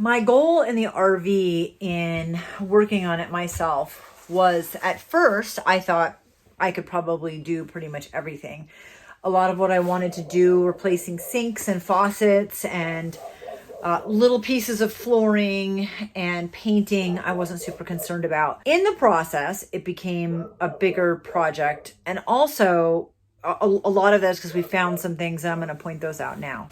My goal in the RV in working on it myself was, at first, I thought I could probably do pretty much everything. A lot of what I wanted to do, replacing sinks and faucets and little pieces of flooring and painting, I wasn't super concerned about. In the process, it became a bigger project. And also, a lot of that is because we found some things, and I'm going to point those out now.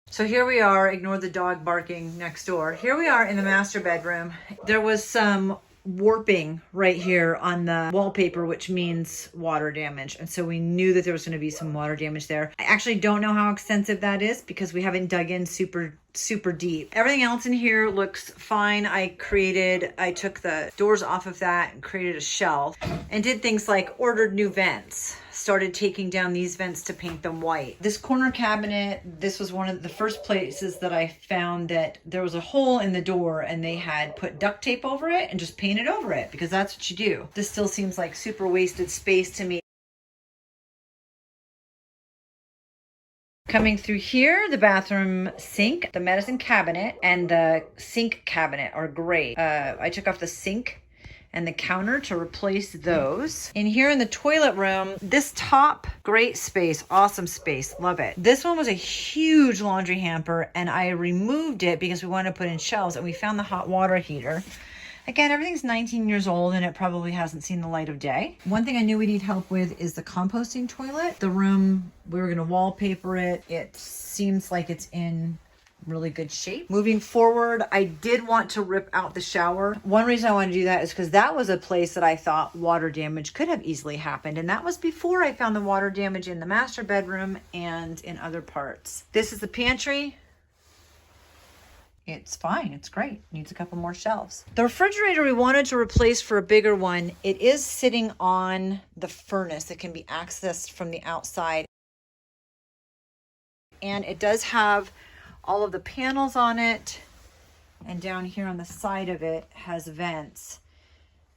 So here we are, ignore the dog barking next door. Here we are in the master bedroom. There was some warping right here on the wallpaper, which means water damage. And so we knew that there was going to be some water damage there. I actually don't know how extensive that is because we haven't dug in super deep. Everything else in here looks fine. I took the doors off of that and created a shelf and did things like ordered new vents. Started taking down these vents to paint them white. This corner cabinet, this was one of the first places that I found that there was a hole in the door and they had put duct tape over it and just painted over it because that's what you do. This still seems like super wasted space to me. Coming through here, the bathroom sink, the medicine cabinet, and the sink cabinet are great. I took off the sink and the counter to replace those. In here in the toilet room, this top, great space, awesome space, love it. This one was a huge laundry hamper and I removed it because we wanted to put in shelves, and we found the hot water heater. Again, everything's 19 years old and it probably hasn't seen the light of day. One thing I knew we need help with is the composting toilet. The room, we were gonna wallpaper it. It seems like it's in really good shape. Moving forward, I did want to rip out the shower. One reason I wanted to do that is because that was a place that I thought water damage could have easily happened. And that was before I found the water damage in the master bedroom and in other parts. This is the pantry. It's fine. It's great. Needs a couple more shelves. The refrigerator we wanted to replace for a bigger one. It is sitting on the furnace that can be accessed from the outside. And it does have all of the panels on it, and down here on the side of it has vents.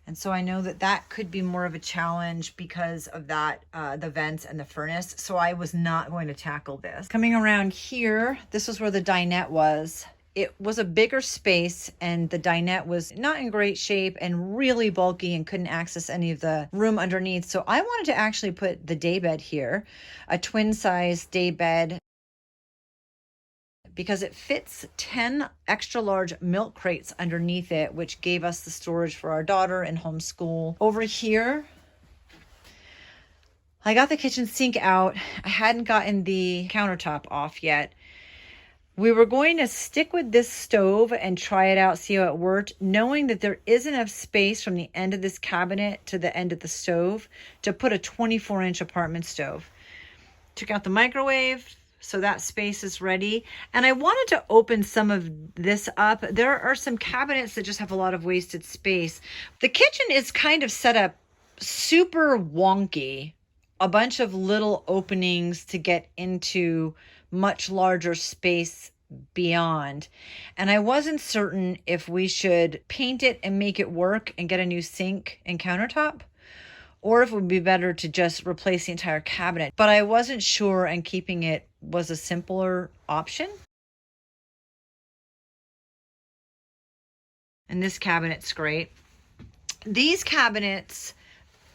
And so I know that that could be more of a challenge because of that, the vents and the furnace. So I was not going to tackle this. Coming around here, this was where the dinette was. It was a bigger space and the dinette was not in great shape and really bulky and couldn't access any of the room underneath. So I wanted to actually put the daybed here, a twin size daybed, because it fits 10 extra large milk crates underneath it, which gave us the storage for our daughter and homeschool. Over here, I got the kitchen sink out. I hadn't gotten the countertop off yet. We were going to stick with this stove and try it out, see how it worked, knowing that there is enough space from the end of this cabinet to the end of the stove to put a 24-inch apartment stove. Took out the microwave, so that space is ready. And I wanted to open some of this up. There are some cabinets that just have a lot of wasted space. The kitchen is kind of set up super wonky. A bunch of little openings to get into much larger space beyond. And I wasn't certain if we should paint it and make it work and get a new sink and countertop, or if it would be better to just replace the entire cabinet. But I wasn't sure, and keeping it was a simpler option. And this cabinet's great. These cabinets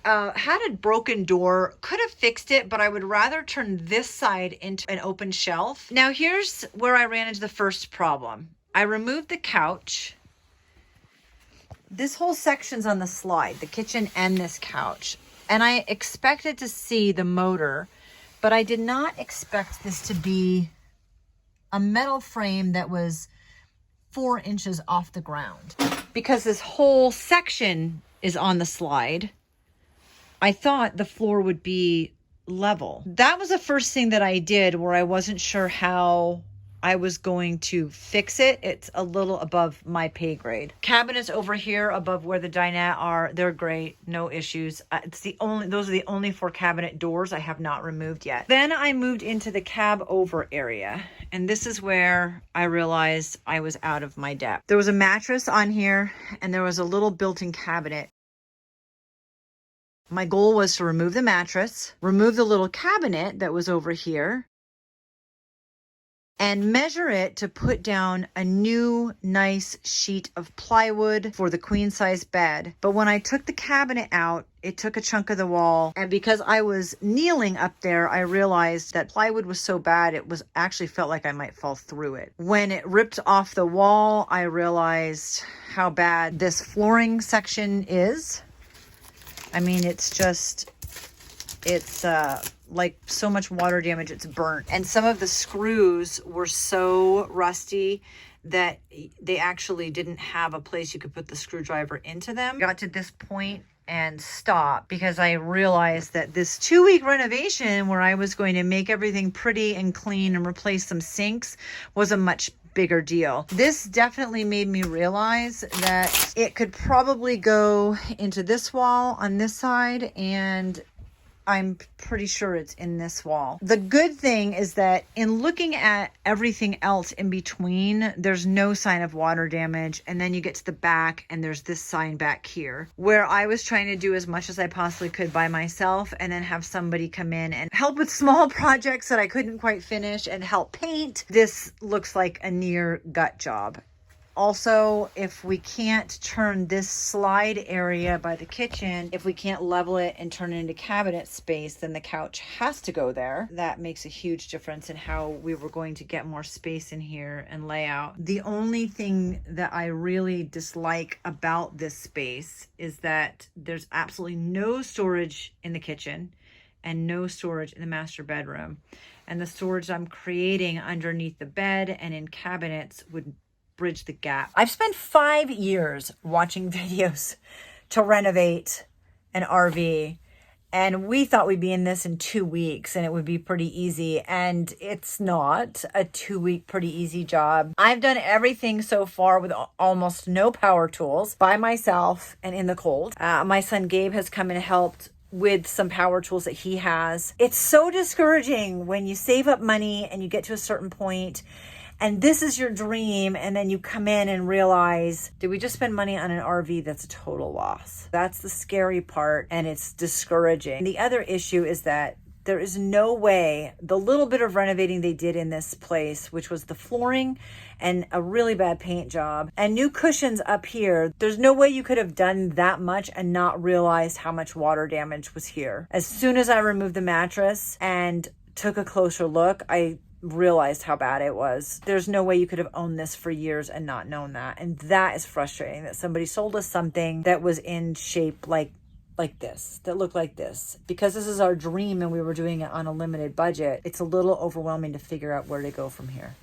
had a broken door, could have fixed it, but I would rather turn this side into an open shelf. Now here's where I ran into the first problem. I removed the couch. This whole section's on the slide, the kitchen and this couch. And I expected to see the motor, but I did not expect this to be a metal frame that was 4 inches off the ground. Because this whole section is on the slide, I thought the floor would be level. That was the first thing that I did where I wasn't sure how I was going to fix it. It's a little above my pay grade. Cabinets over here above where the dinette are, they're great, no issues. Those are the only 4 cabinet doors I have not removed yet. Then I moved into the cab over area, and this is where I realized I was out of my depth. There was a mattress on here, and there was a little built-in cabinet. My goal was to remove the mattress, remove the little cabinet that was over here, and measure it to put down a new nice sheet of plywood for the queen size bed. But when I took the cabinet out, it took a chunk of the wall. And because I was kneeling up there, I realized that plywood was so bad, it was actually felt like I might fall through it. When it ripped off the wall, I realized how bad this flooring section is. I mean, it's like so much water damage, it's burnt. And some of the screws were so rusty that they actually didn't have a place you could put the screwdriver into them. Got to this point and stopped because I realized that this 2-week renovation where I was going to make everything pretty and clean and replace some sinks was a much bigger deal. This definitely made me realize that it could probably go into this wall on this side, and I'm pretty sure it's in this wall. The good thing is that in looking at everything else in between, there's no sign of water damage. And then you get to the back and there's this sign back here where I was trying to do as much as I possibly could by myself and then have somebody come in and help with small projects that I couldn't quite finish and help paint. This looks like a near gut job. Also, if we can't turn this slide area by the kitchen, if we can't level it and turn it into cabinet space, then the couch has to go there. That makes a huge difference in how we were going to get more space in here and layout. The only thing that I really dislike about this space is that there's absolutely no storage in the kitchen and no storage in the master bedroom. And the storage I'm creating underneath the bed and in cabinets would bridge the gap. I've spent 5 years watching videos to renovate an RV, and we thought we'd be in this in 2 weeks and it would be pretty easy, and it's not a 2-week pretty easy job. I've done everything so far with almost no power tools by myself and in the cold. My son Gabe has come and helped with some power tools that he has. It's so discouraging when you save up money and you get to a certain point and this is your dream, and then you come in and realize, did we just spend money on an RV that's a total loss? That's the scary part, and it's discouraging. The other issue is that there is no way, the little bit of renovating they did in this place, which was the flooring and a really bad paint job and new cushions up here, there's no way you could have done that much and not realized how much water damage was here. As soon as I removed the mattress and took a closer look, I realized how bad it was. There's no way you could have owned this for years and not known that. And that is frustrating, that somebody sold us something that was in shape like this, that looked like this. Because this is our dream and we were doing it on a limited budget, it's a little overwhelming to figure out where to go from here.